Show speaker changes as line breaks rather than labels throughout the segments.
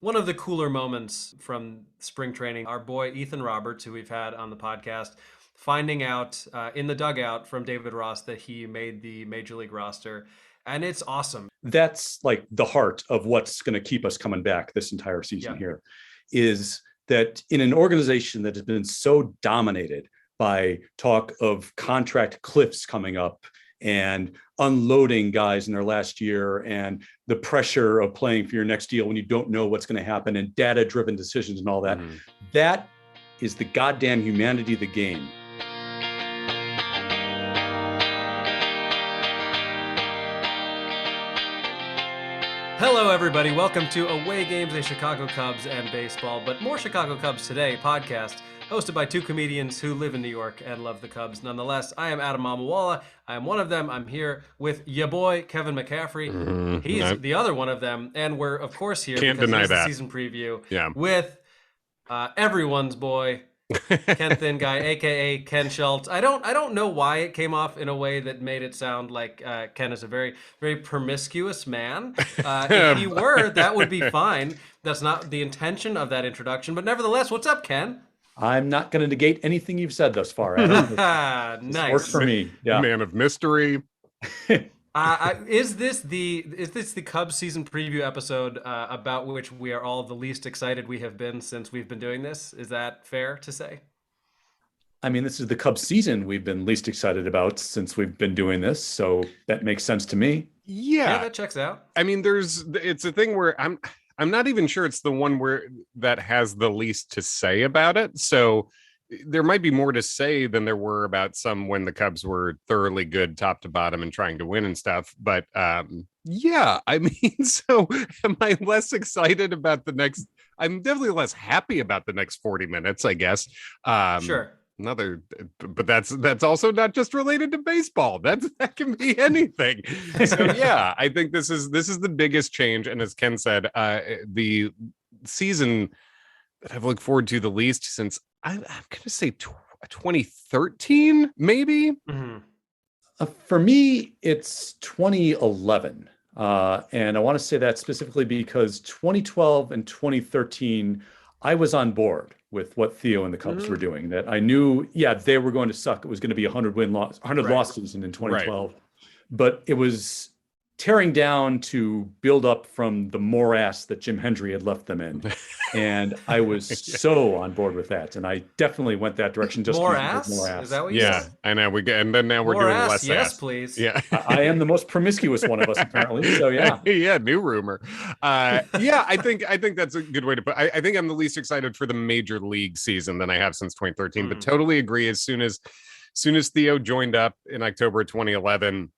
One of the cooler moments from spring training, our boy Ethan Roberts, who we've had on the podcast, finding out in the dugout from David Ross that he made the Major League roster. And it's awesome.
That's like the heart of what's going to keep us coming back this entire season here, is that in an organization that has been so dominated by talk of contract cliffs coming up and unloading guys in their last year and the pressure of playing for your next deal when you don't know what's going to happen and data-driven decisions and all that, that is the goddamn humanity of the game.
Hello, everybody. Welcome to Away Games, a Chicago Cubs and baseball, but more Chicago Cubs Today podcast, hosted by two comedians who live in New York and love the Cubs. Nonetheless, I am Adam Mamawala. I am one of them. I'm here with ya boy, Kevin McCaffrey. He's the other one of them. And we're, of course, here
Can't
because
deny
it's the
that.
season preview with everyone's boy, Ken Thin Guy, aka Ken Schultz. I don't know why it came off in a way that made it sound like Ken is a very, very promiscuous man. If he were, that would be fine. That's not the intention of that introduction. But nevertheless, what's up, Ken?
I'm not going to negate anything you've said thus far, Adam.
Nice.
Works for me. Yeah.
Man of mystery.
Is this the Cubs season preview episode about which we are all the least excited we have been since we've been doing this? Is that fair to say?
I mean, this is the Cubs season we've been least excited about since we've been doing this, so that makes sense to me.
Yeah, that checks out.
I mean, it's a thing where I'm not even sure it's the one that has the least to say about it. So there might be more to say than there were about some when the Cubs were thoroughly good top to bottom and trying to win and stuff. But yeah, I mean, so am I less excited about the next? I'm definitely less happy about the next 40 minutes, I guess.
Sure.
But that's also not just related to baseball. That can be anything. So yeah, I think this is the biggest change. And as Ken said, the season that I've looked forward to the least since I'm going to say 2013, maybe.
For me, it's 2011. And I want to say that specifically because 2012 and 2013, I was on board with what Theo and the Cubs were doing. That I knew, they were going to suck. It was going to be a 100 loss season in 2012. But it was tearing down to build up from the morass that Jim Hendry had left them in. And I was so on board with that. And I definitely went that direction. Just
morass? Is that what you said?
I know. And then now we're doing less
yes,
ass.
Please.
Yeah.
I am the most promiscuous one of us, apparently. So yeah.
Yeah, new rumor. I think that's a good way to put it. I think I'm the least excited for the major league season than I have since 2013, but totally agree. As soon as Theo joined up in October 2011,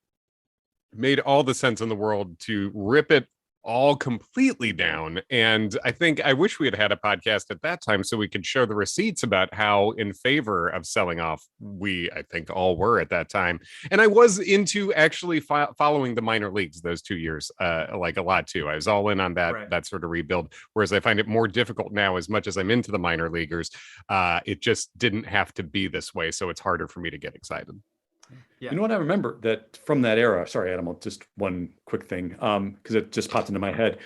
made all the sense in the world to rip it all completely down. And I wish we had a podcast at that time so we could show the receipts about how in favor of selling off I think all were at that time. And I was into actually following the minor leagues those 2 years, like a lot too. I was all in on that sort of rebuild. Whereas I find it more difficult now, as much as I'm into the minor leaguers, it just didn't have to be this way. So it's harder for me to get excited.
Yeah.
You know what? I remember that from that era. Sorry, Adam, just one quick thing, because it just popped into my head.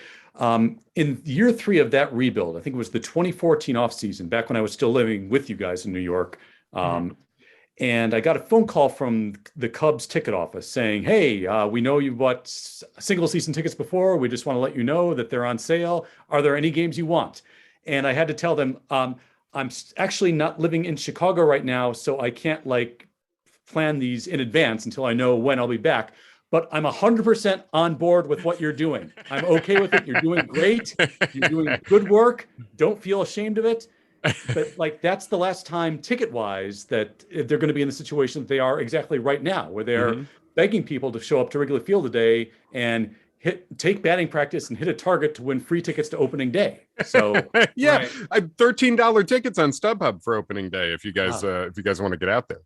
In year 3 of that rebuild, I think it was the 2014 offseason, back when I was still living with you guys in New York. And I got a phone call from the Cubs ticket office saying, hey, we know you bought single season tickets before. We just want to let you know that they're on sale. Are there any games you want? And I had to tell them, I'm actually not living in Chicago right now, so I can't plan these in advance until I know when I'll be back. But I'm 100% on board with what you're doing. I'm okay with it. You're doing great. You're doing good work. Don't feel ashamed of it. But that's the last time ticket-wise that they're going to be in the situation that they are exactly right now, where they're begging people to show up to Wrigley Field today and take batting practice and hit a target to win free tickets to opening day. So
$13 tickets on StubHub for opening day if you guys want to get out there.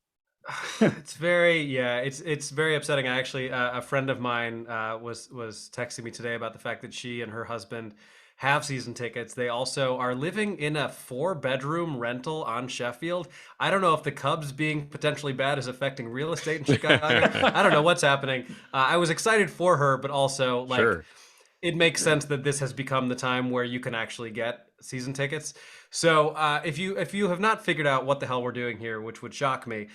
It's very it's very upsetting. I actually a friend of mine was texting me today about the fact that she and her husband have season tickets. They also are living in a 4-bedroom rental on Sheffield. I don't know if the Cubs being potentially bad is affecting real estate in Chicago. I don't know what's happening. I was excited for her, but also it makes sense that this has become the time where you can actually get season tickets. So if you have not figured out what the hell we're doing here, which would shock me,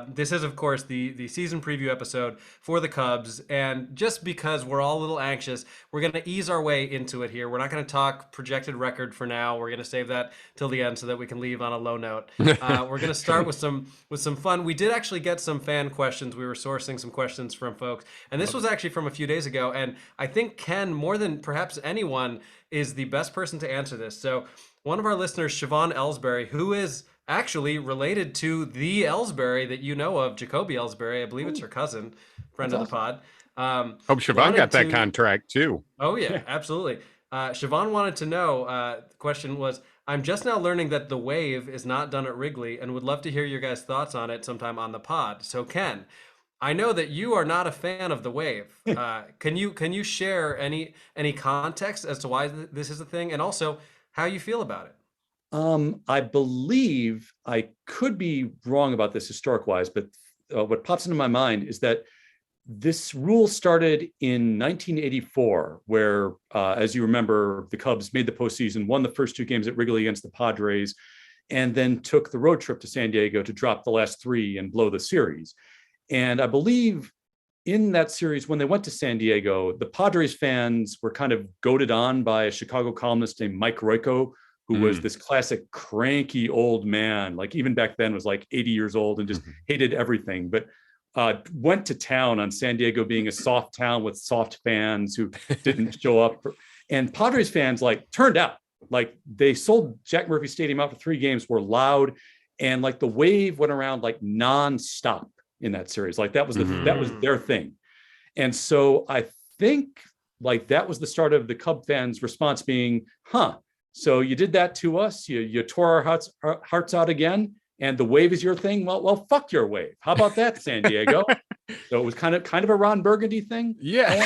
this is of course the season preview episode for the Cubs, and just because we're all a little anxious, we're going to ease our way into it here. We're not going to talk projected record for now. We're going to save that till the end so that we can leave on a low note. We're going to start with some fun. We did actually get some fan questions. We were sourcing some questions from folks, and this was actually from a few days ago. And I think Ken, more than perhaps anyone, is the best person to answer this. So one of our listeners, Siobhan Ellsbury, who is actually related to the Ellsbury that you know of, Jacoby Ellsbury. I believe it's her cousin, friend of the pod.
Hope Siobhan got that contract too.
Oh, yeah, absolutely. Siobhan wanted to know, the question was, I'm just now learning that the wave is not done at Wrigley and would love to hear your guys' thoughts on it sometime on the pod. So, Ken, I know that you are not a fan of the wave. Can you share any context as to why this is a thing, and also how you feel about it?
I believe, I could be wrong about this historic-wise, but what pops into my mind is that this rule started in 1984, where, as you remember, the Cubs made the postseason, won the first 2 games at Wrigley against the Padres, and then took the road trip to San Diego to drop the last 3 and blow the series. And I believe in that series, when they went to San Diego, the Padres fans were kind of goaded on by a Chicago columnist named Mike Royko, who was this classic cranky old man, like even back then was like 80 years old and just hated everything, but went to town on San Diego being a soft town with soft fans who didn't show up. And Padres fans like turned out, like they sold Jack Murphy Stadium out for 3 games, were loud. And like the wave went around like nonstop in that series. Like that was that was their thing. And so I think like that was the start of the Cub fans' response being, so you did that to us. You tore our hearts out again, and the wave is your thing. Well, fuck your wave. How about that, San Diego? So it was kind of a Ron Burgundy thing.
Yeah.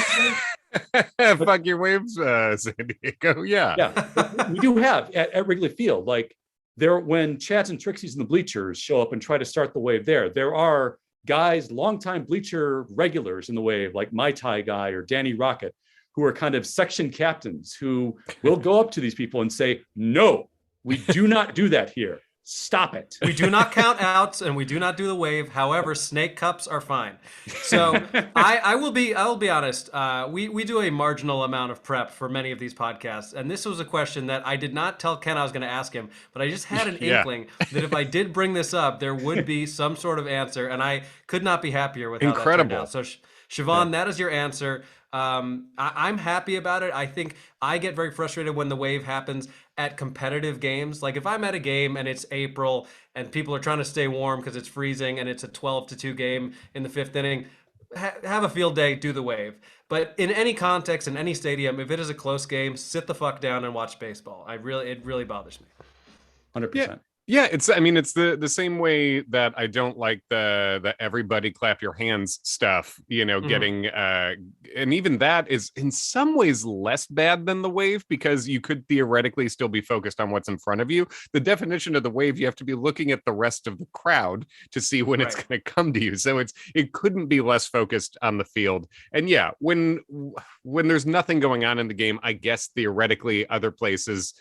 Fuck your waves, San Diego. Yeah.
We do have at Wrigley Field, like there, when Chads and Trixies in the bleachers show up and try to start the wave there are guys, longtime bleacher regulars in the wave, like Mai Tai guy or Danny Rocket, who are kind of section captains who will go up to these people and say, no, we do not do that here. Stop it.
We do not count outs and we do not do the wave. However, snake cups are fine. So I will be honest. We do a marginal amount of prep for many of these podcasts. And this was a question that I did not tell Ken I was going to ask him, but I just had an inkling that if I did bring this up, there would be some sort of answer. And I could not be happier with how that turned out. So Siobhan, that is your answer. I'm happy about it. I think I get very frustrated when the wave happens at competitive games. Like if I'm at a game and it's April and people are trying to stay warm because it's freezing and it's a 12-2 game in the 5th inning, have a field day, do the wave. But in any context, in any stadium, if it is a close game, sit the fuck down and watch baseball. It really bothers me.
100%.
Yeah, it's the same way that I don't like the everybody clap your hands stuff, getting and even that is in some ways less bad than the wave, because you could theoretically still be focused on what's in front of you. The definition of the wave, you have to be looking at the rest of the crowd to see when it's going to come to you. So it couldn't be less focused on the field. And yeah, when there's nothing going on in the game, I guess theoretically other places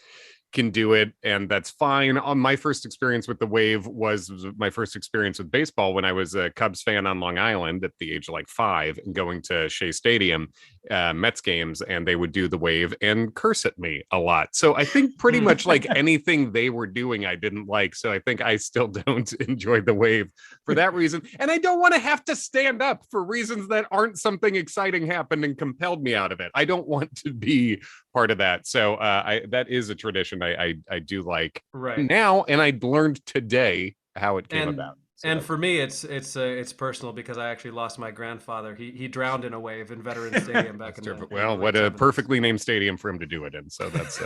can do it, and that's fine. My first experience with the wave was my first experience with baseball when I was a Cubs fan on Long Island at the age of like 5 and going to Shea Stadium, Mets games, and they would do the wave and curse at me a lot. So I think pretty much like anything they were doing I didn't like. So I think I still don't enjoy the wave for that reason. And I don't want to have to stand up for reasons that aren't something exciting happened and compelled me out of it. I don't want to be part of that. So that is a tradition I do like now, and I learned today how it came about. So.
And for me, it's personal because I actually lost my grandfather. He drowned in a wave in Veterans Stadium back in the
well, what a perfectly named stadium for him to do it in. So that's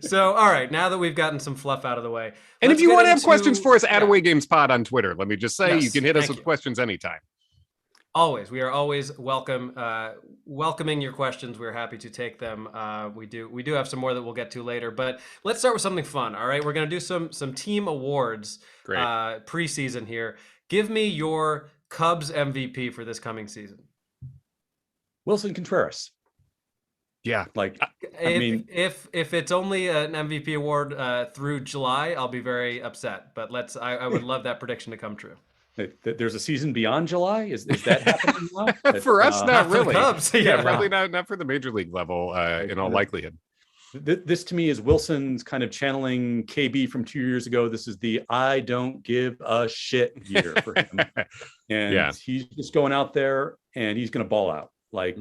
So all right, now that we've gotten some fluff out of the way,
and if you want to have questions for us, at Away Games Pod on Twitter, let me just say you can hit us with questions anytime.
Always. We are always welcoming your questions. We're happy to take them. We do have some more that we'll get to later, but let's start with something fun. All right. We're going to do some team awards preseason here. Give me your Cubs MVP for this coming season.
Wilson Contreras.
Yeah.
Like, I
If
mean,
if it's only an MVP award through July, I'll be very upset. But I would love that prediction to come true.
there's a season beyond July. Is that happening now?
For us, not
Not for the
really.
Cubs.
Yeah,
Yeah.
probably not for the major league level, in all likelihood.
This to me is Wilson's kind of channeling KB from 2 years ago. This is the I don't give a shit year for him. And he's just going out there and he's going to ball out. Like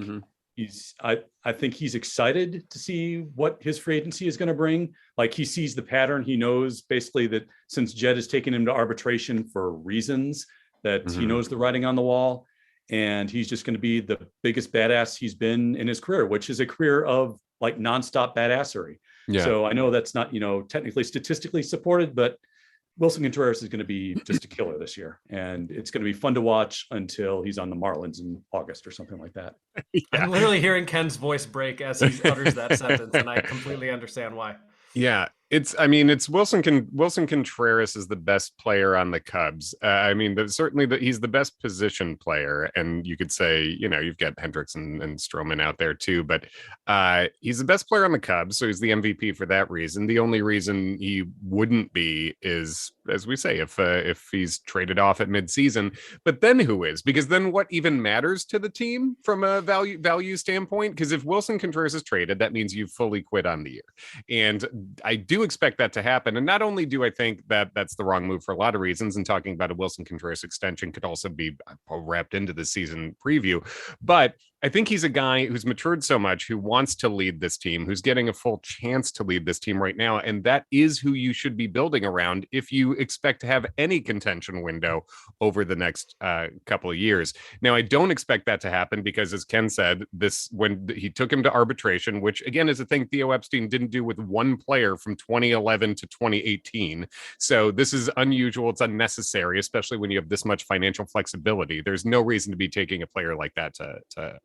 I think he's excited to see what his free agency is going to bring. Like he sees the pattern. He knows basically that since Jed has taken him to arbitration for reasons that he knows the writing on the wall, and he's just going to be the biggest badass he's been in his career, which is a career of like nonstop badassery. Yeah. So I know that's not, technically statistically supported, but Wilson Contreras is going to be just a killer this year. And it's going to be fun to watch until he's on the Marlins in August or something like that.
Yeah. I'm literally hearing Ken's voice break as he utters that sentence, and I completely understand why.
Yeah, it's Wilson Contreras is the best player on the Cubs. Certainly he's the best position player, and you could say, you've got Hendricks and Stroman out there too, but he's the best player on the Cubs, so he's the MVP for that reason. The only reason he wouldn't be is, as we say, if he's traded off at midseason. But then who is? Because then what even matters to the team from a value standpoint? Because if Wilson Contreras is traded, that means you've fully quit on the year, and I do expect that to happen. And not only do I think that that's the wrong move for a lot of reasons, and talking about a Wilson Contreras extension could also be wrapped into the season preview, but I think he's a guy who's matured so much, who wants to lead this team, who's getting a full chance to lead this team right now. And that is who you should be building around if you expect to have any contention window over the next couple of years. Now, I don't expect that to happen because, as Ken said, when he took him to arbitration, which again is a thing Theo Epstein didn't do with one player from 2011 to 2018. So this is unusual. It's unnecessary, especially when you have this much financial flexibility. There's no reason to be taking a player like that to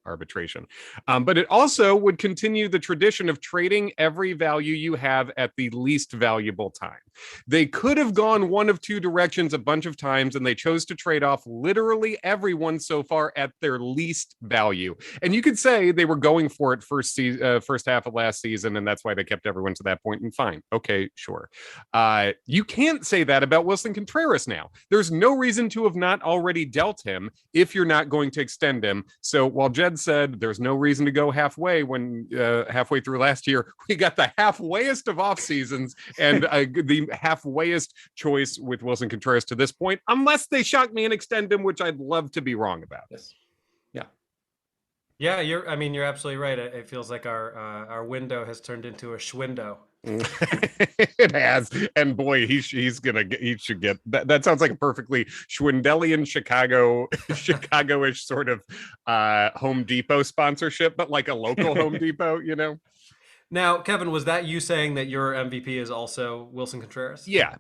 arbitration. But it also would continue the tradition of trading every value you have at the least valuable time. They could have gone one of two directions a bunch of times, and they chose to trade off literally everyone so far at their least value. And you could say they were going for it first half of last season, and that's why they kept everyone to that point. And fine, okay, sure. You can't say that about Wilson Contreras now. There's no reason to have not already dealt him if you're not going to extend him. So while Jed said there's no reason to go halfway when halfway through last year, we got the halfwayest of off seasons and the halfwayest choice with Wilson Contreras to this point, unless they shock me and extend him, which I'd love to be wrong about.
Yes.
Yeah, you're absolutely right. It feels like our window has turned into a schwindow.
It has, and boy, he should get that. That sounds like a perfectly Schwindelian Chicago-ish sort of Home Depot sponsorship, but like a local Home Depot,
Now, Kevin, was that you saying that your MVP is also Wilson Contreras?
Yeah.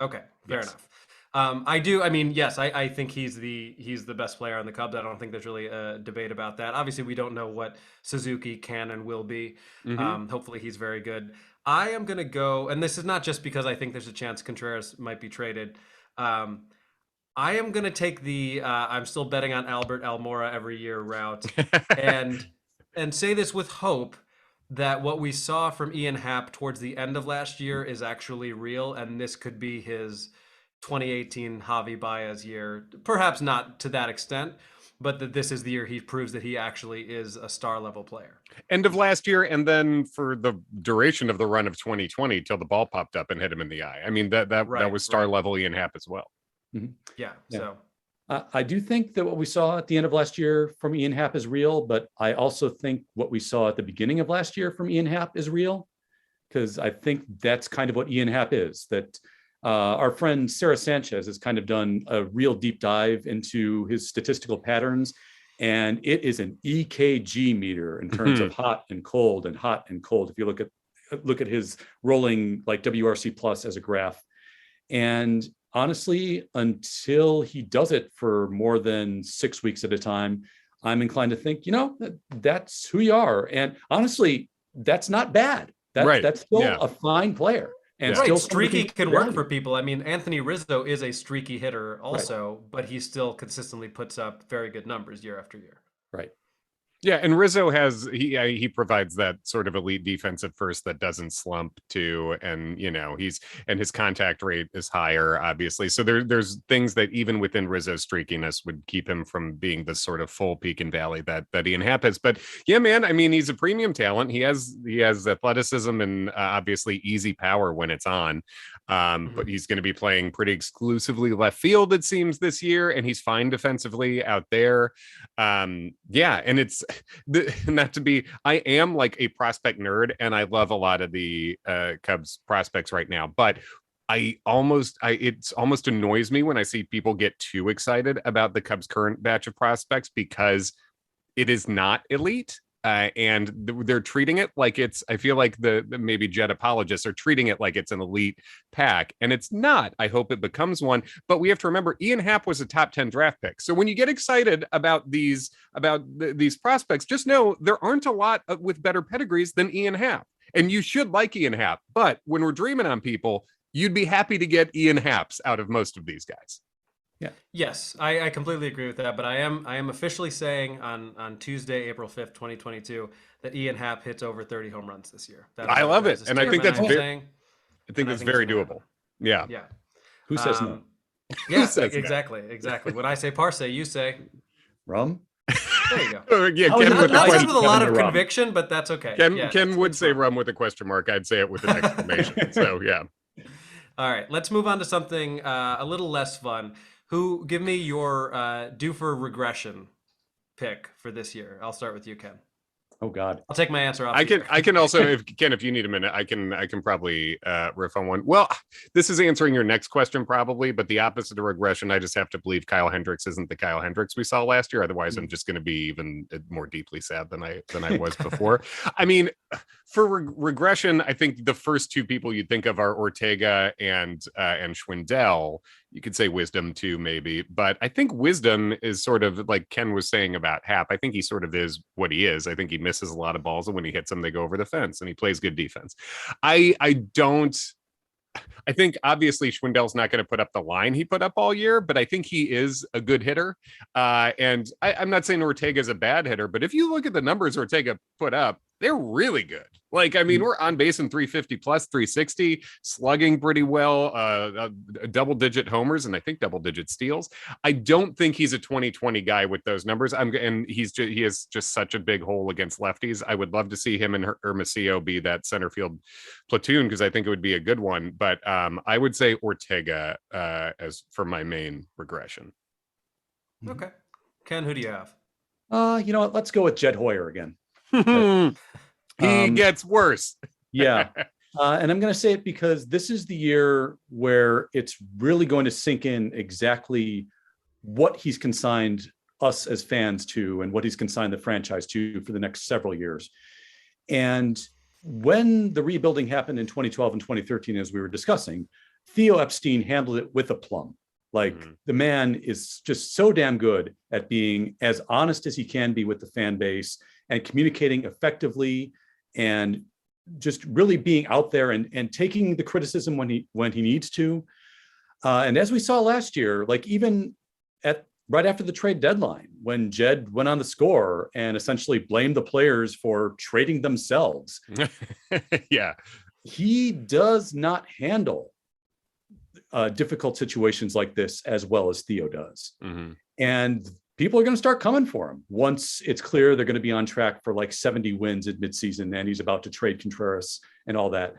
Okay, fair enough. I do. Yes, I think he's the best player on the Cubs. I don't think there's really a debate about that. Obviously, we don't know what Suzuki can and will be. Hopefully, he's very good. I am going to go, and this is not just because I think there's a chance Contreras might be traded. I am going to take the I'm still betting on Albert Almora every year route, and say this with hope that what we saw from Ian Happ towards the end of last year is actually real, and this could be his 2018 Javi Baez year. Perhaps not to that extent, but that this is the year he proves that he actually is a star level player.
End of last year, and then for the duration of the run of 2020 till the ball popped up and hit him in the eye. That was star level Ian Happ as well.
Mm-hmm.
Yeah. So
I do think that what we saw at the end of last year from Ian Happ is real, but I also think what we saw at the beginning of last year from Ian Happ is real, because I think that's kind of what Ian Happ is. That our friend Sarah Sanchez has kind of done a real deep dive into his statistical patterns, and it is an EKG meter in terms of hot and cold and hot and cold. If you look at his rolling like WRC plus as a graph, and honestly, until he does it for more than 6 weeks at a time, I'm inclined to think, that's who you are. And honestly, that's not bad. That's still a fine player. And still
streaky can work for people. Anthony Rizzo is a streaky hitter also, but he still consistently puts up very good numbers year after year.
Right.
Yeah, and Rizzo has he provides that sort of elite defense at first that doesn't slump too, and his contact rate is higher, obviously. So there's things that even within Rizzo's streakiness would keep him from being the sort of full peak and valley that Ian Happ is. But yeah, man, I mean, he's a premium talent. He has athleticism and obviously easy power when it's on. But he's going to be playing pretty exclusively left field, it seems, this year, and he's fine defensively out there. Yeah, and it's I am like a prospect nerd, and I love a lot of the Cubs prospects right now, but it almost annoys me when I see people get too excited about the Cubs current batch of prospects, because it is not elite. And they're treating it like I feel like the maybe Jet apologists are treating it like it's an elite pack, and it's not. I hope it becomes one, but we have to remember Ian Happ was a top 10 draft pick. So when you get excited about these prospects, just know there aren't a lot with better pedigrees than Ian Happ, and you should like Ian Happ. But when we're dreaming on people, you'd be happy to get Ian Happs out of most of these guys.
Yeah. Yes, I completely agree with that. But I am officially saying on Tuesday, April 5th, 2022, that Ian Happ hits over 30 home runs this year.
I love it, and I think that's very doable. Yeah.
Yeah.
Who says no?
Yeah, exactly. When I say Parse, you say
rum.
There you go.
Yeah,
Ken with a lot of conviction, but that's okay.
Ken would say rum with a question mark. I'd say it with an exclamation. So yeah.
All right, let's move on to something a little less fun. Give me your due for regression pick for this year. I'll start with you, Ken.
Oh God.
I'll take my answer off.
I can also, if you need a minute, I can probably riff on one. Well, this is answering your next question probably, but the opposite of regression, I just have to believe Kyle Hendricks isn't the Kyle Hendricks we saw last year. Otherwise, I'm just going to be even more deeply sad than I was before. I mean, for regression, I think the first two people you'd think of are Ortega and Schwindel. You could say Wisdom too, maybe, but I think Wisdom is sort of like Ken was saying about Happ. I think he sort of is what he is. I think he misses a lot of balls, and when he hits them, they go over the fence, and he plays good defense. I think obviously Schwindel's not going to put up the line he put up all year, but I think he is a good hitter. And I'm not saying Ortega's a bad hitter, but if you look at the numbers Ortega put up, they're really good. Like, I mean, we're on base in 350 plus 360, slugging pretty well, double digit homers, and I think double digit steals. I don't think he's a 2020 guy with those numbers. He has just such a big hole against lefties. I would love to see him and Hermosillo be that center field platoon, because I think it would be a good one. But I would say Ortega as for my main regression.
Okay. Ken, who do you have?
You know what? Let's go with Jed Hoyer again.
He gets worse.
Yeah. And I'm going to say it because this is the year where it's really going to sink in exactly what he's consigned us as fans to and what he's consigned the franchise to for the next several years. And when the rebuilding happened in 2012 and 2013, as we were discussing, Theo Epstein handled it with aplomb. Like, the man is just so damn good at being as honest as he can be with the fan base and communicating effectively and just really being out there and taking the criticism when he needs to. And as we saw last year, like even right after the trade deadline, when Jed went on the score and essentially blamed the players for trading themselves.
Yeah.
He does not handle difficult situations like this as well as Theo does. And people are going to start coming for him once it's clear they're going to be on track for like 70 wins at midseason, and he's about to trade Contreras and all that.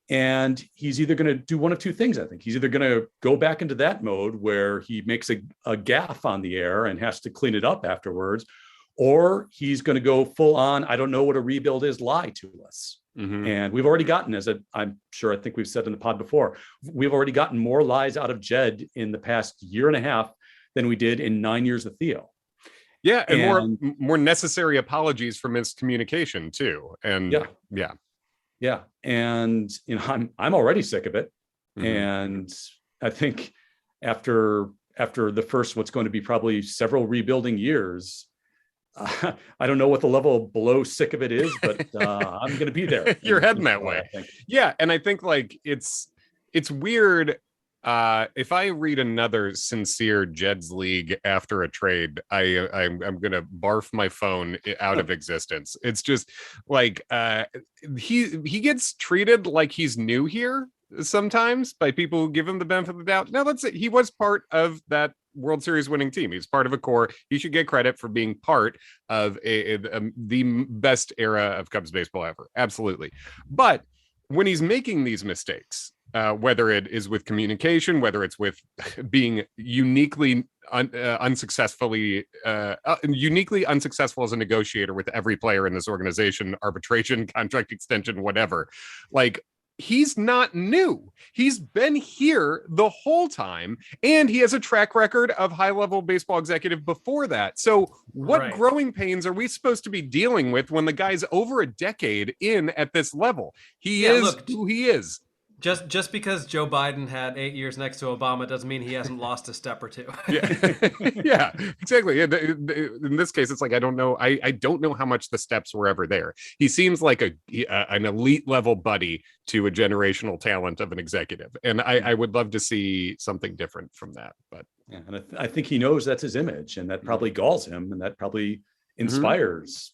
And he's either going to do one of two things. I think he's either going to go back into that mode where he makes a gaffe on the air and has to clean it up afterwards, or he's going to go full on, I don't know what a rebuild is, lie to us. And we've already gotten, I think we've said in the pod before, we've already gotten more lies out of Jed in the past year and a half than we did in 9 years of Theo.
Yeah, and more necessary apologies for miscommunication too. And yeah.
And I'm already sick of it. And I think after the first, what's going to be probably several rebuilding years, I don't know what the level below sick of it is, but I'm going to be there.
You're heading that way. Yeah, and I think like it's weird. If I read another sincere Jed's League after a trade, I'm gonna barf my phone out of existence. It's just like he gets treated like he's new here sometimes by people who give him the benefit of the doubt. Now, let's say he was part of that World Series winning team. He's part of a core. He should get credit for being part of the best era of Cubs baseball ever. Absolutely. But when he's making these mistakes, whether it is with communication, whether it's with being uniquely unsuccessful as a negotiator with every player in this organization, arbitration, contract extension, whatever, like, he's not new. He's been here the whole time, and he has a track record of high-level baseball executive before that. So what growing pains are we supposed to be dealing with when the guy's over a decade in at this level? He is who he is.
Just because Joe Biden had 8 years next to Obama doesn't mean he hasn't lost a step or two.
Yeah, exactly. In this case, it's like, I don't know. I don't know how much the steps were ever there. He seems like an elite level buddy to a generational talent of an executive. And I would love to see something different from that. But
yeah, and I think he knows that's his image, and that probably galls him, and that probably inspires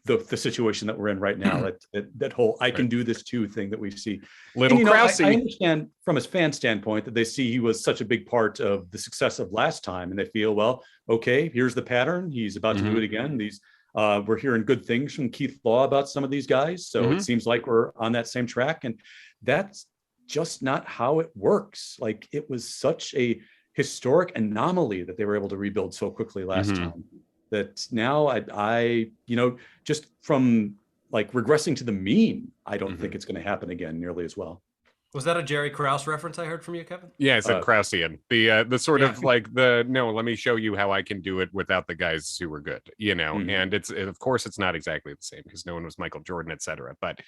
the situation that we're in right now, that whole "I can do this too" thing that we see.
Little Krause.
I understand from his fan standpoint that they see he was such a big part of the success of last time, and they feel, well, okay, here's the pattern. He's about to do it again. We're hearing good things from Keith Law about some of these guys, so it seems like we're on that same track, and that's just not how it works. Like, it was such a historic anomaly that they were able to rebuild so quickly last time. That now I just from like regressing to the mean, I don't think it's going to happen again nearly as well.
Was that a Jerry Krause reference I heard from you, Kevin?
Yeah, it's a Krausian. The sort of like let me show you how I can do it without the guys who were good, and of course it's not exactly the same because no one was Michael Jordan, etc. But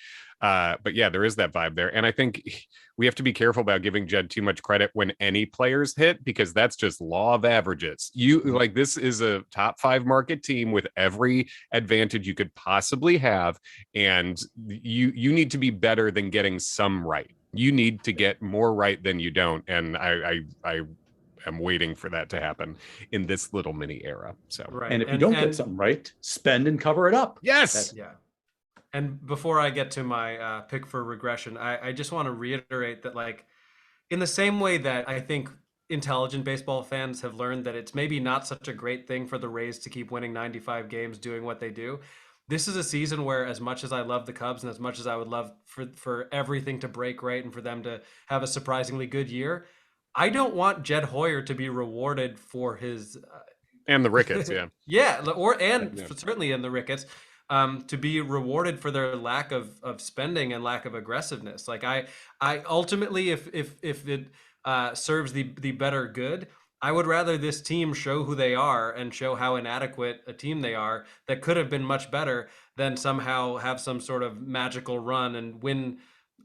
yeah, there is that vibe there. And I think we have to be careful about giving Jed too much credit when any players hit, because that's just law of averages. This is a top 5 market team with every advantage you could possibly have. And you need to be better than getting some right. You need to get more right than you don't. And I am waiting for that to happen in this little mini era. So,
and if you don't get something right, spend and cover it up.
Yes.
And before I get to my pick for regression, I just want to reiterate that, like, in the same way that I think intelligent baseball fans have learned that it's maybe not such a great thing for the Rays to keep winning 95 games doing what they do. This is a season where, as much as I love the Cubs and as much as I would love for everything to break right and for them to have a surprisingly good year, I don't want Jed Hoyer to be rewarded for his
and the Ricketts,
certainly in the Ricketts, to be rewarded for their lack of spending and lack of aggressiveness. Like, I ultimately, if it serves the better good, I would rather this team show who they are and show how inadequate a team they are that could have been much better than somehow have some sort of magical run and win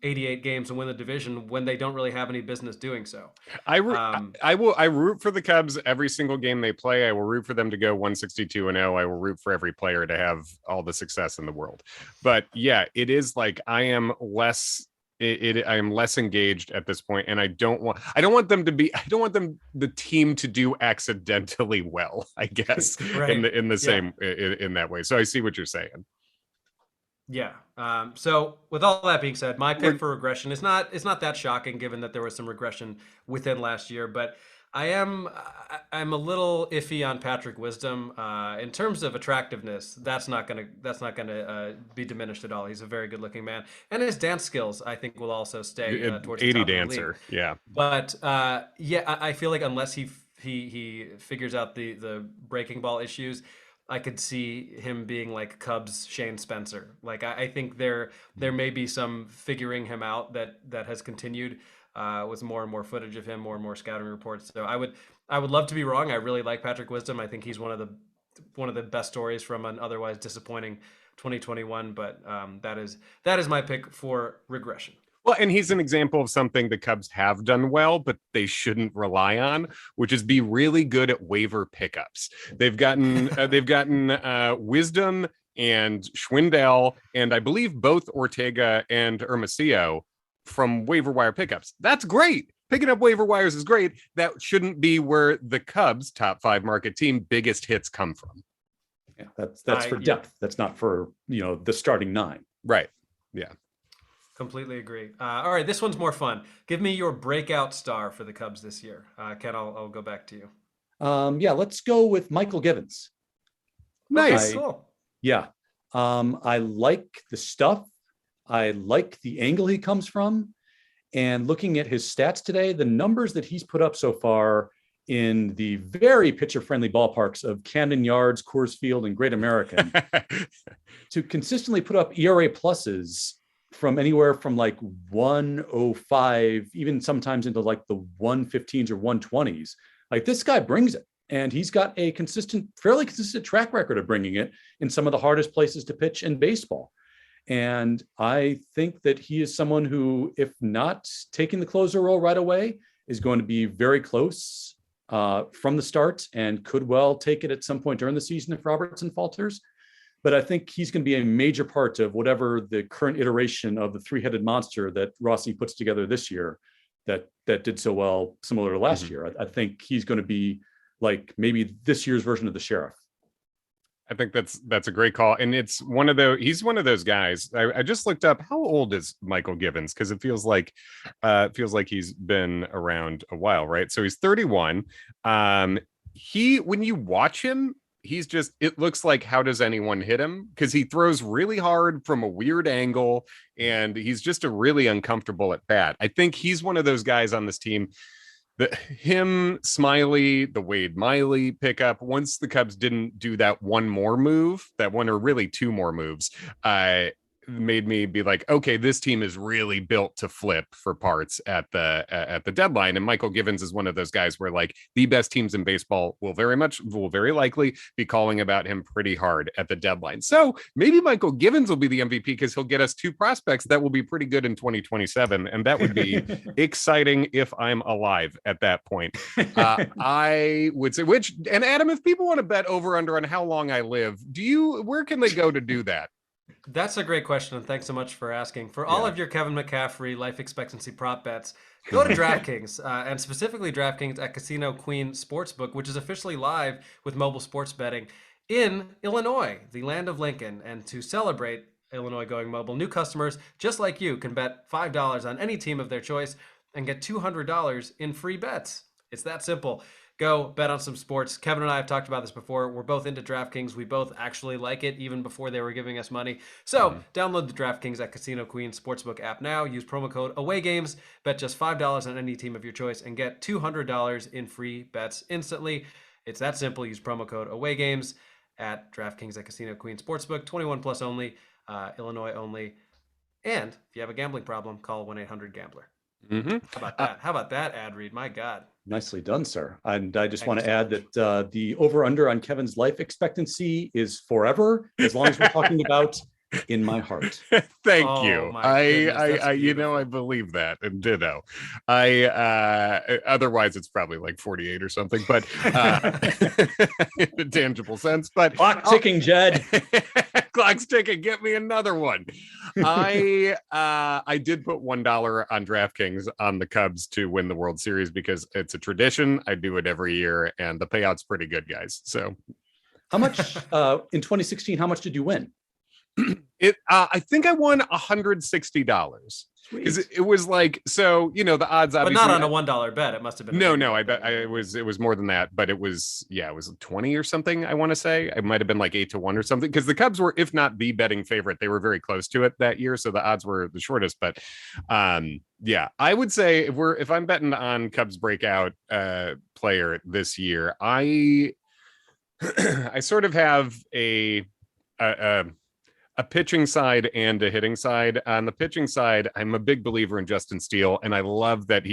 88 games and win the division when they don't really have any business doing so.
I root for the Cubs every single game they play. I will root for them to go 162-0. I will root for every player to have all the success in the world. But yeah, it is like I am less engaged at this point, and I don't want the team to do accidentally well, I guess, in the same in that way. So I see what you're saying.
Yeah. So with all that being said, my pick for regression is not that shocking, given that there was some regression within last year, but I'm a little iffy on Patrick Wisdom in terms of attractiveness. That's not gonna be diminished at all. He's a very good looking man, and his dance skills, I think, will also stay towards
80
the top
dancer.
Of the league.
Yeah.
But I feel like unless he figures out the breaking ball issues, I could see him being like Cubs Shane Spencer. Like, I think there may be some figuring him out that has continued with more and more footage of him, more and more scouting reports. So I would love to be wrong. I really like Patrick Wisdom. I think he's one of the best stories from an otherwise disappointing 2021. But that is my pick for regression.
Well, and he's an example of something the Cubs have done well, but they shouldn't rely on, which is be really good at waiver pickups. They've gotten Wisdom and Schwindel, and I believe both Ortega and Hermosillo from waiver wire pickups. That's great. picking up waiver wires is great. That shouldn't be where the Cubs, top 5 market team, biggest hits come from.
Yeah, that's for depth. That's not for, the starting 9.
Right. Yeah.
Completely agree. All right, this one's more fun. Give me your breakout star for the Cubs this year. Ken, I'll go back to you.
Let's go with Michael Gibbons.
Nice.
Cool.
Yeah. I like the stuff. I like the angle he comes from. And looking at his stats today, the numbers that he's put up so far in the very pitcher-friendly ballparks of Camden Yards, Coors Field, and Great American, to consistently put up ERA pluses from anywhere from like 105, even sometimes into like the 115s or 120s. Like, this guy brings it. And he's got a fairly consistent track record of bringing it in some of the hardest places to pitch in baseball. And I think that he is someone who, if not taking the closer role right away, is going to be very close from the start and could well take it at some point during the season if Robertson falters. But I think he's going to be a major part of whatever the current iteration of the 3-headed monster that Rossi puts together this year that did so well, similar to last year. I think he's going to be like maybe this year's version of the Sheriff.
I think that's a great call. And he's one of those guys. I just looked up, how old is Michael Gibbons? Because it feels like he's been around a while, right? So he's 31. When you watch him, it looks like, how does anyone hit him? Because he throws really hard from a weird angle, and he's just a really uncomfortable at bat. I think he's one of those guys on this team. Him, Smiley, the Wade Miley pickup, once the Cubs didn't do that one or really 2 more moves, made me be like, okay, this team is really built to flip for parts at the deadline. And Michael Gibbons is one of those guys where, like, the best teams in baseball will very likely be calling about him pretty hard at the deadline. So maybe Michael Gibbons will be the MVP because he'll get us 2 prospects that will be pretty good in 2027, and that would be exciting if I'm alive at that point. I would say, and Adam, if people want to bet over under on how long I live, where can they go to do that?
That's a great question, and thanks so much for asking. For all of your Kevin McCaffrey life expectancy prop bets, go to DraftKings, and specifically DraftKings at Casino Queen Sportsbook, which is officially live with mobile sports betting in Illinois, the land of Lincoln. And to celebrate Illinois going mobile, new customers just like you can bet $5 on any team of their choice and get $200 in free bets. It's that simple. Go bet on some sports. Kevin and I have talked about this before. We're both into DraftKings. We both actually like it, even before they were giving us money. So download the DraftKings at Casino Queen Sportsbook app now. Use promo code AWAYGAMES. Bet just $5 on any team of your choice and get $200 in free bets instantly. It's that simple. Use promo code AWAYGAMES at DraftKings at Casino Queen Sportsbook. 21 plus only, Illinois only. And if you have a gambling problem, call 1-800-GAMBLER. How about that ad read? My God.
Nicely done, sir. And I just want to add that the over-under on Kevin's life expectancy is forever, as long as we're talking about in my heart.
Thank you.
I
believe that, and ditto. Otherwise it's probably like 48 or something, but in a tangible sense. But
clock ticking, Jed.
Clock's ticking. Get me another one. I did put $1 on DraftKings on the Cubs to win the World Series because it's a tradition. I do it every year, and the payout's pretty good, guys. So,
how much in 2016? How much did you win?
I think I won $160 because it was like, so, the odds, obviously,
but not on a $1 bet. It must have been.
No, I bet it was more than that, but it was 20 or something. I want to say it might've been like 8-1 or something. Cause the Cubs were, if not the betting favorite, they were very close to it that year. So the odds were the shortest, but I would say if I'm betting on Cubs breakout player this year, I sort of have a pitching side and a hitting side. On the pitching side, I'm a big believer in Justin Steele, and I love that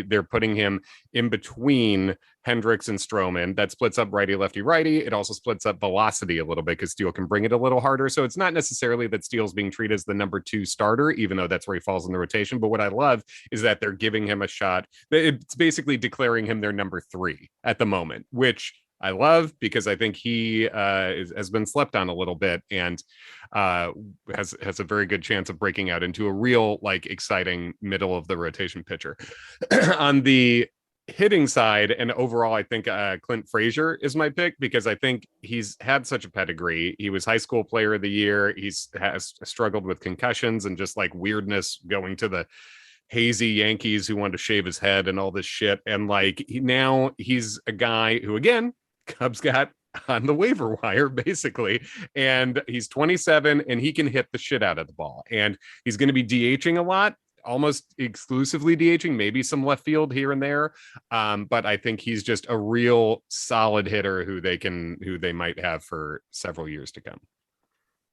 they're putting him in between Hendricks and Stroman. That splits up righty, lefty, righty. It also splits up velocity a little bit because Steele can bring it a little harder. So it's not necessarily that Steele's being treated as the number 2 starter, even though that's where he falls in the rotation. But what I love is that they're giving him a shot. It's basically declaring him their number 3 at the moment, which I love because I think he has been slept on a little bit and has a very good chance of breaking out into a real like exciting middle of the rotation pitcher. On the hitting side and overall, I think Clint Fraser is my pick because I think he's had such a pedigree. He was high school player of the year. Has struggled with concussions and just like weirdness going to the hazy Yankees who wanted to shave his head and all this shit. And like now he's a guy who, again, Cubs got on the waiver wire basically, and he's 27 and he can hit the shit out of the ball, and he's going to be DHing a lot, almost exclusively DHing, maybe some left field here and there. But I think he's just a real solid hitter who they might have for several years to come.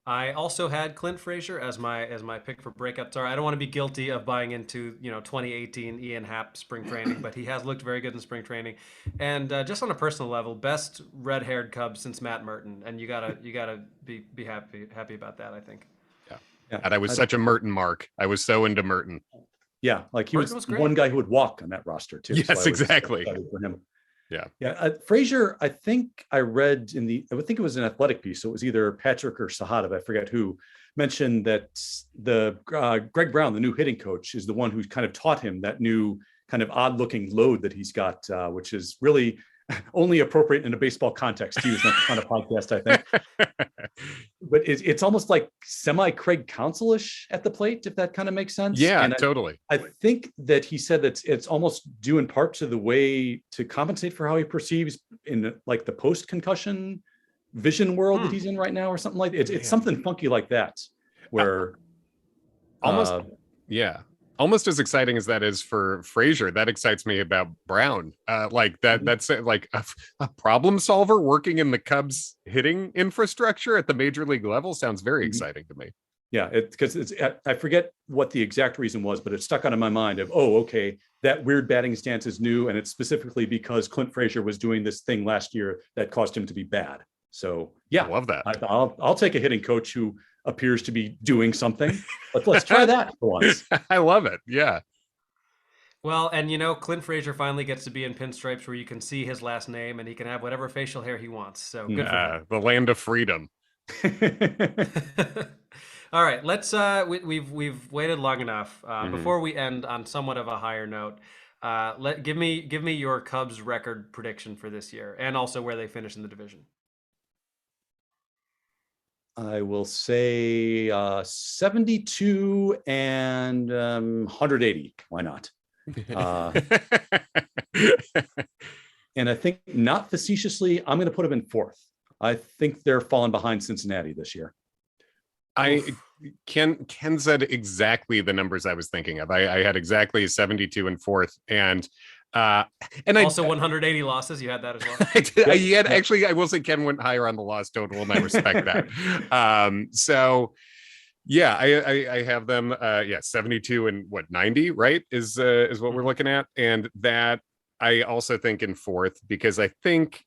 I also had Clint Fraser as my pick for breakout star. I don't want to be guilty of buying into 2018 Ian Happ spring training, but he has looked very good in spring training, and just on a personal level, best red-haired Cub since Matt Merton, and you gotta be happy about that. I think.
Yeah.
And I was such a Merton mark. I was so into Merton.
Yeah, like he
Merton
was
great.
one guy who would walk on that roster too.
Yes,
so
exactly.
For him.
Yeah.
Frazier, I think I read I think it was an athletic piece. So it was either Patrick or Sahada, I forget who, mentioned that the Greg Brown, the new hitting coach, is the one who kind of taught him that new kind of odd looking load that he's got, which is really only appropriate in a baseball context to use on a podcast, I think. But it's almost like semi Craig Counsell-ish at the plate, if that kind of makes sense.
Yeah,
and
totally.
I think that he said that it's almost due in part to the way to compensate for how he perceives in like the post concussion vision world that he's in right now, or something like that. It's something funky like that, where
almost almost as exciting as that is for Frazier, that excites me about Brown. Like that's like a problem solver working in the Cubs hitting infrastructure at the major league level sounds very exciting to me.
Yeah, because I forget what the exact reason was, but it stuck out in my mind of, okay, that weird batting stance is new, and it's specifically because Clint Frazier was doing this thing last year that caused him to be bad. So yeah,
I love that.
I'll take a hitting coach who appears to be doing something. Let's try that for once.
I love it. Yeah.
Well, and Clint Frazier finally gets to be in pinstripes where you can see his last name and he can have whatever facial hair he wants. So good for him.
The land of freedom.
All right, let's we've waited long enough. Before we end on somewhat of a higher note, give me your Cubs record prediction for this year, and also where they finish in the division.
I will say 72 and 180. Why not? And I think, not facetiously, I'm going to put them in fourth. I think they're falling behind Cincinnati this year.
Ken said exactly the numbers I was thinking of. I had exactly 72 and fourth, and also 180
losses. You had that as well.
Actually, I will say Ken went higher on the loss total, and I respect that. So yeah, I have them 72 and 90, right? Is what we're looking at, and that I also think in fourth, because I think,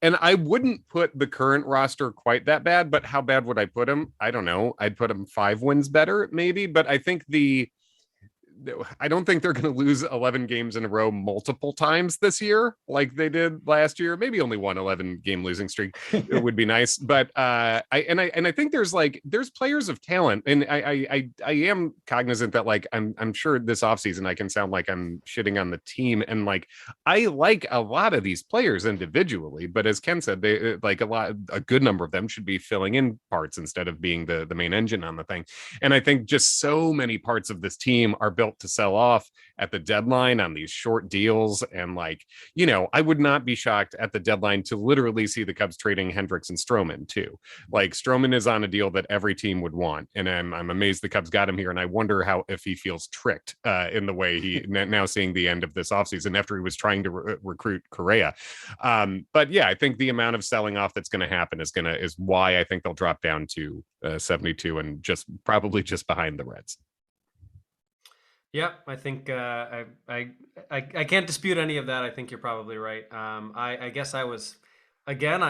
and I wouldn't put the current roster quite that bad, but how bad would I put them? I don't know. I'd put them 5 wins better, maybe, but I think I don't think they're going to lose 11 games in a row multiple times this year like they did last year. Maybe only one 11-game losing streak. It would be nice, but I think there's players of talent, and I am cognizant that like I'm sure this offseason I can sound like I'm shitting on the team, and like I like a lot of these players individually, but as Ken said, they like a good number of them should be filling in parts instead of being the main engine on the thing. And I think just so many parts of this team are built to sell off at the deadline on these short deals. And like, I would not be shocked at the deadline to literally see the Cubs trading Hendricks and Stroman too. Like Stroman is on a deal that every team would want. And I'm amazed the Cubs got him here. And I wonder if he feels tricked in the way he now seeing the end of this offseason after he was trying to recruit Correa. But yeah, I think the amount of selling off that's going to happen is why I think they'll drop down to 72 and probably just behind the Reds.
Yeah, I think I can't dispute any of that. I think you're probably right. I guess I was, again,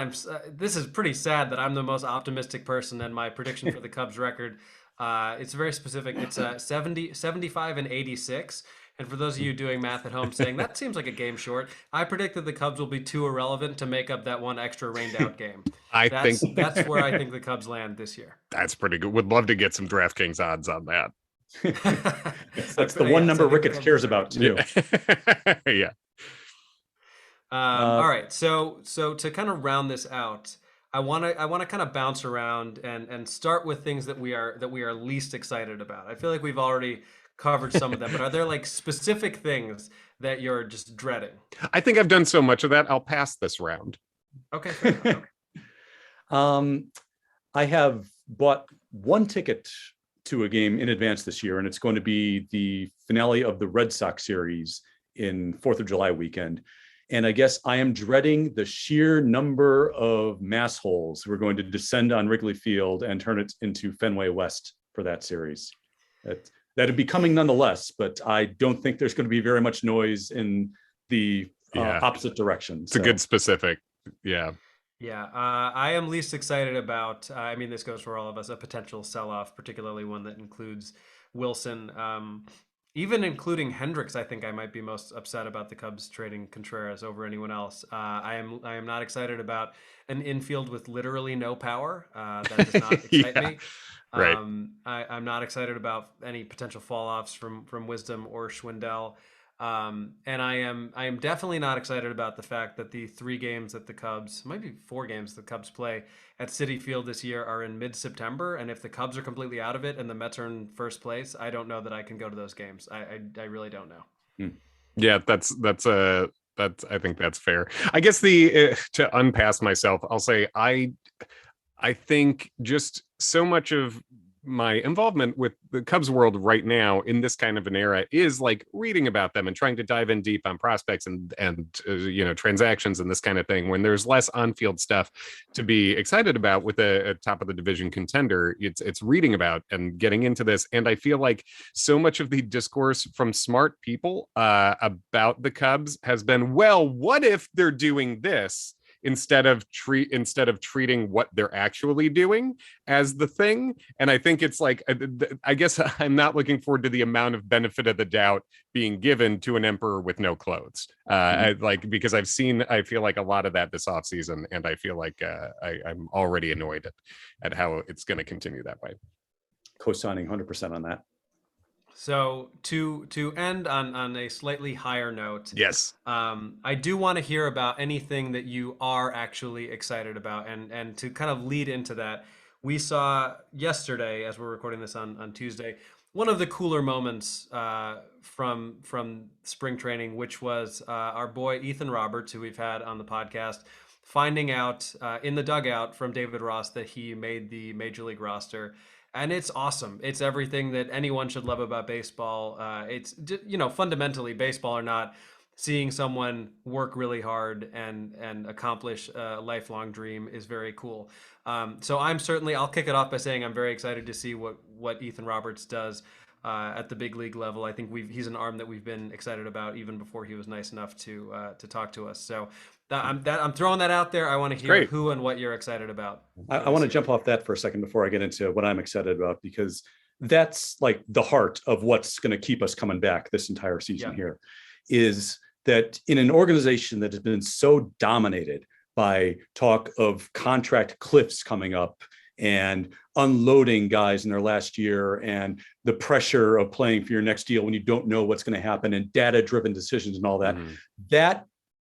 this is pretty sad that I'm the most optimistic person, and my prediction for the Cubs record It's very specific. It's 70, 75, and 86. And for those of you doing math at home saying, that seems like a game short, I predict that the Cubs will be too irrelevant to make up that one extra rained out game.
I think
That's where I think the Cubs land this year.
that's pretty good. Would love to get some DraftKings odds on that.
That's the one number Ricketts cares about too.
Yeah.
All right. So to kind of round this out, I want to kind of bounce around and start with things that we are least excited about. I feel like we've already covered some of them, but are there like specific things that you're just dreading?
I think I've done so much of that. I'll pass this round.
Okay. Fair enough.
I have bought one ticket to a game in advance this year, and it's going to be the finale of the Red Sox series in 4th of July weekend. And I guess I am dreading the sheer number of mass holes who are going to descend on Wrigley Field and turn it into Fenway West for that series. That'd be coming nonetheless, but I don't think there's going to be very much noise in the opposite direction.
It's a good specific. Yeah.
Yeah, I am least excited about, I mean, this goes for all of us, a potential sell-off, particularly one that includes Wilson. Even including Hendricks, I think I might be most upset about the Cubs trading Contreras over anyone else. I am not excited about an infield with literally no power. That does not excite me.
Right.
I'm not excited about any potential fall-offs from Wisdom or Schwindel. And I am definitely not excited about the fact that the 3 games that the Cubs, maybe 4 games the Cubs play at Citi Field this year are in mid-September. And if the Cubs are completely out of it and the Mets are in first place, I don't know that I can go to those games. I really don't know.
Yeah, that's I think that's fair. I guess to unpass myself, I'll say I think just so much of my involvement with the Cubs world right now in this kind of an era is like reading about them and trying to dive in deep on prospects and transactions and this kind of thing. When there's less on-field stuff to be excited about with a top of the division contender, it's reading about and getting into this. And I feel like so much of the discourse from smart people about the Cubs has been, well, what if they're doing this? Instead of treating what they're actually doing as the thing. And I think it's like, I guess I'm not looking forward to the amount of benefit of the doubt being given to an emperor with no clothes. Because I feel like a lot of that this offseason, and I feel like I'm already annoyed at how it's going to continue that way.
Co-signing 100% on that.
So to end on a slightly higher note,
yes,
I do want to hear about anything that you are actually excited about, and to kind of lead into that, we saw yesterday, as we're recording this on Tuesday, one of the cooler moments from spring training, which was our boy Ethan Roberts, who we've had on the podcast, finding out in the dugout from David Ross that he made the Major League roster. And it's awesome. It's everything that anyone should love about baseball. It's, fundamentally, baseball or not, seeing someone work really hard and accomplish a lifelong dream is very cool. So I'll kick it off by saying I'm very excited to see what Ethan Roberts does at the big league level. I think he's an arm that we've been excited about even before he was nice enough to talk to us. So I'm throwing that out there. I want to hear who and what you're excited about.
I want to jump off that for a second before I get into what I'm excited about, because that's like the heart of what's going to keep us coming back this entire season here, is that in an organization that has been so dominated by talk of contract cliffs coming up and unloading guys in their last year and the pressure of playing for your next deal when you don't know what's going to happen and data-driven decisions and all that, that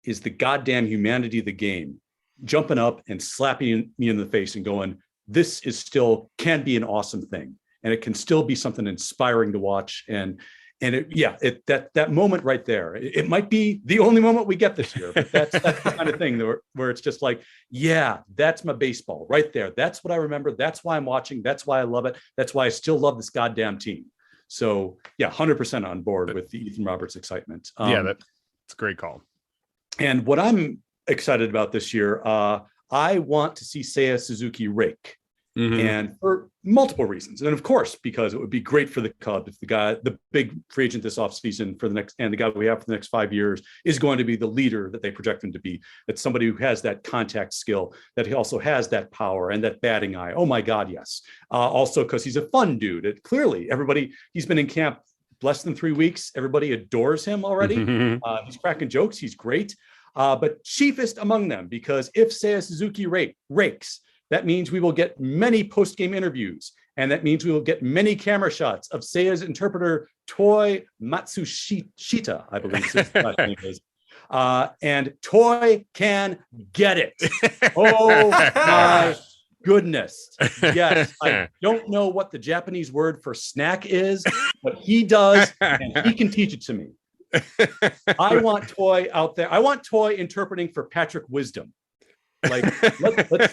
is the goddamn humanity of the game, jumping up and slapping me in the face and going, this is still can be an awesome thing. And it can still be something inspiring to watch. And that moment right there, it might be the only moment we get this year, but that's the kind of thing where it's just like, yeah, that's my baseball right there. That's what I remember. That's why I'm watching. That's why I love it. That's why I still love this goddamn team. So yeah, 100% on board with the Ethan Roberts excitement.
That's a great call.
And what I'm excited about this year, I want to see Seiya Suzuki rake. And for multiple reasons. And of course, because it would be great for the Cubs if the big free agent this offseason for the next, and the guy we have for the next 5 years is going to be the leader that they project him to be. That's somebody who has that contact skill, that he also has that power and that batting eye. Oh my God, yes. Also because he's a fun dude. Clearly, he's been in camp less than 3 weeks. Everybody adores him already. He's cracking jokes. He's great. But chiefest among them, because if Seiya Suzuki rakes, that means we will get many post-game interviews, and that means we will get many camera shots of Seiya's interpreter, Toi Matsushita, I believe his last name is. And Toi can get it. Oh my goodness. Yes, I don't know what the Japanese word for snack is, but he does, and he can teach it to me. I want Toi out there. I want Toi interpreting for Patrick Wisdom. Like,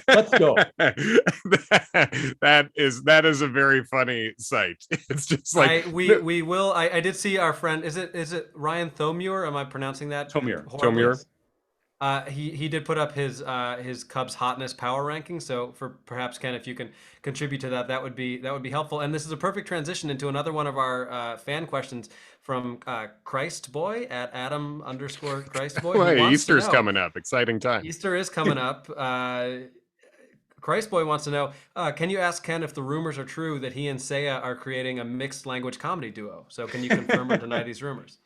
let's go.
That is a very funny sight. It's just like
we will. I did see our friend. Is it Ryan Thomure? Am I pronouncing that?
Thomure.
He did put up his Cubs hotness power ranking. So for perhaps Ken, if you can contribute to that would be helpful. And this is a perfect transition into another one of our fan questions from Christ Boy at Adam_Christ Boy.
Hey, Easter's coming up. Exciting time.
Easter is coming up. Christ Boy wants to know, can you ask Ken if the rumors are true that he and Seiya are creating a mixed language comedy duo? So can you confirm or deny these rumors?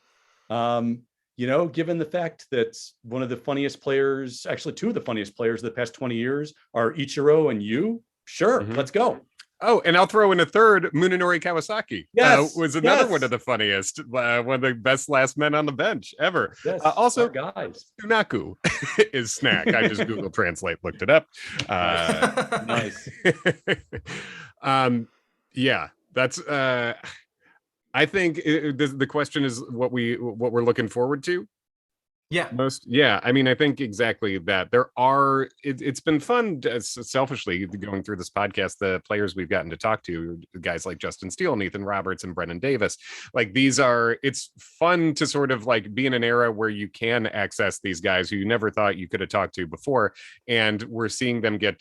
Given the fact that one of the funniest players, actually two of the funniest players of the past 20 years are Ichiro and you, sure, let's go.
Oh, and I'll throw in a third, Munenori Kawasaki. Was another one of the funniest, one of the best last men on the bench ever.
Yes,
also,
guys.
Sunaku is snack. I just Google Translate, looked it up.
Nice.
Yeah, that's. I think the question is what we're looking forward to.
Yeah.
I mean, I think exactly that. It's been fun, selfishly, going through this podcast, the players we've gotten to talk to, guys like Justin Steele, Ethan Roberts, and Brennan Davis. Like, it's fun to sort of like be in an era where you can access these guys who you never thought you could have talked to before. And we're seeing them get up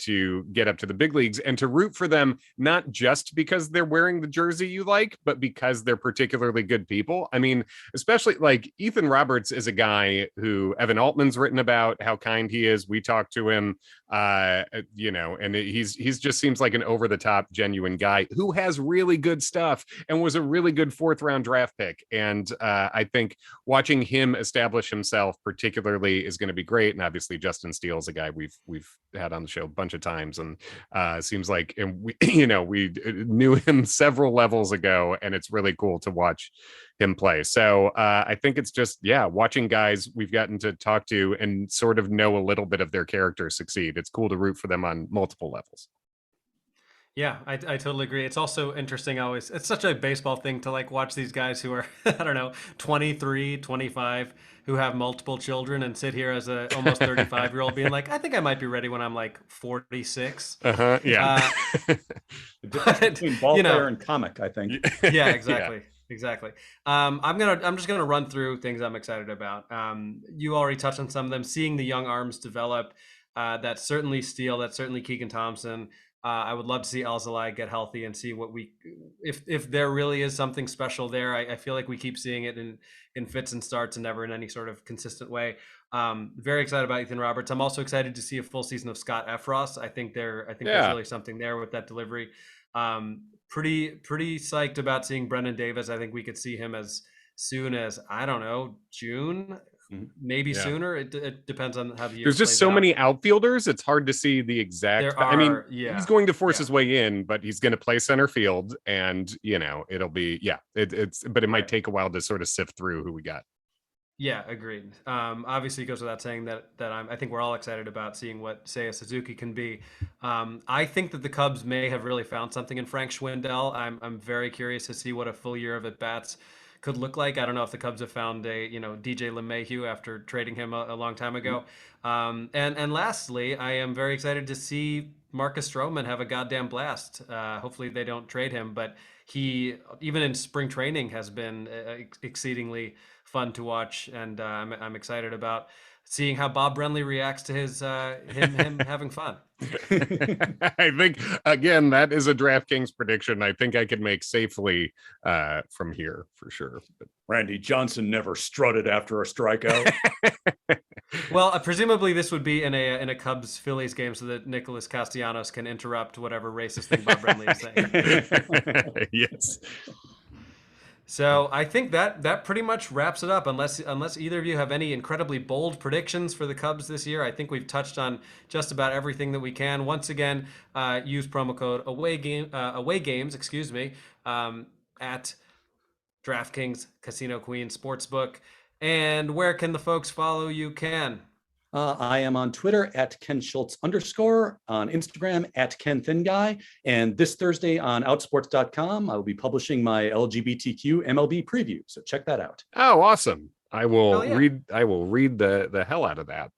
to the big leagues, and to root for them, not just because they're wearing the jersey you like, but because they're particularly good people. I mean, especially like Ethan Roberts is a guy who Evan Altman's written about how kind he is. We talked to him, and he's just seems like an over the top, genuine guy who has really good stuff and was a really good 4th round draft pick. And I think watching him establish himself particularly is going to be great. And obviously Justin Steele's a guy we've had on the show a bunch of times, and seems like, and we knew him several levels ago, and it's really cool to watch him play. So I think it's just, watching guys we've gotten to talk to and sort of know a little bit of their character succeed. It's cool to root for them on multiple levels.
Yeah, I totally agree. It's also interesting. It's such a baseball thing to like watch these guys who are, I don't know, 23, 25, who have multiple children, and sit here as a almost 35-year-old being like, I think I might be ready when I'm like 46.
Yeah. Between ball player and comic, I think.
Yeah, exactly. Exactly. I'm just gonna run through things I'm excited about. You already touched on some of them. Seeing the young arms develop, that's certainly Steele. That's certainly Keegan Thompson. I would love to see Alzolay get healthy and see if there really is something special there. I feel like we keep seeing it in fits and starts and never in any sort of consistent way. Very excited about Ethan Roberts. I'm also excited to see a full season of Scott Efros. I think there's really something there with that delivery. Pretty psyched about seeing Brendan Davis. I think we could see him as soon as, I don't know, June, maybe sooner. It depends on how the year.
There's just so many outfilders. It's hard to see the exact. He's going to force his way in, but he's going to play center field, and it'll be but it might take a while to sort of sift through who we got.
Yeah, agreed. Obviously, it goes without saying that I think we're all excited about seeing what Seiya Suzuki can be. I think that the Cubs may have really found something in Frank Schwindel. I'm very curious to see what a full year of at bats could look like. I don't know if the Cubs have found a DJ LeMahieu after trading him a long time ago. And lastly, I am very excited to see Marcus Stroman have a goddamn blast. Hopefully they don't trade him, but he, even in spring training, has been exceedingly fun to watch, and I'm excited about seeing how Bob Brenly reacts to his him having fun.
I think, again, that is a DraftKings prediction I think I could make safely from here for sure. But
Randy Johnson never strutted after a strikeout.
Well, presumably this would be in a Cubs Phillies game so that Nicholas Castellanos can interrupt whatever racist thing Bob Brenly is saying.
Yes.
So I think that pretty much wraps it up. Unless either of you have any incredibly bold predictions for the Cubs this year, I think we've touched on just about everything that we can. Once again, use promo code away games, at DraftKings Casino Queen Sportsbook. And where can the folks follow you, Ken?
I am on Twitter at Ken Schultz _, on Instagram at Ken Thin Guy, and this Thursday on Outsports.com, I will be publishing my LGBTQ MLB preview. So check that out.
Oh, awesome. I will
yeah.
read the hell out of that.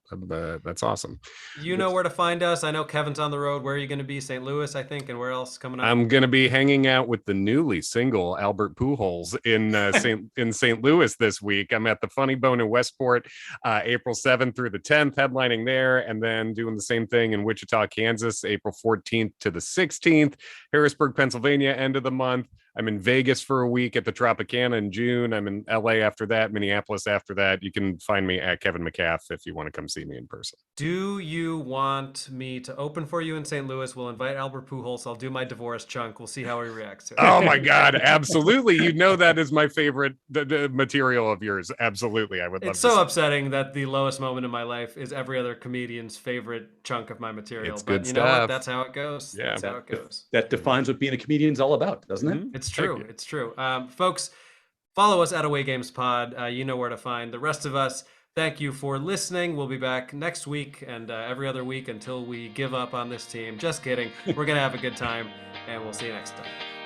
That's awesome.
You know where to find us. I know Kevin's on the road. Where are you going to be? St. Louis, I think. And where else coming up?
I'm going to be hanging out with the newly single Albert Pujols in St. Louis this week. I'm at the Funny Bone in Westport, April 7th through the 10th, headlining there, and then doing the same thing in Wichita, Kansas, April 14th to the 16th, Harrisburg, Pennsylvania, end of the month. I'm in Vegas for a week at the Tropicana in June. I'm in LA after that, Minneapolis after that. You can find me at Kevin McCaff if you want to come see me in person.
Do you want me to open for you in St. Louis? We'll invite Albert Pujols. I'll do my divorce chunk. We'll see how he reacts to it.
Oh my God, absolutely. You know that is my favorite material of yours. Absolutely. I would love
It's so upsetting that the lowest moment in my life is every other comedian's favorite chunk of my material.
It's
but
good
you know
stuff.
what? That's how it goes.
Yeah.
That's how it goes.
That defines what being a comedian is all about, doesn't it?
It's true. It's true. Folks, follow us at Away Games Pod. You know where to find the rest of us. Thank you for listening. We'll be back next week and every other week until we give up on this team. Just kidding. We're going to have a good time, and we'll see you next time.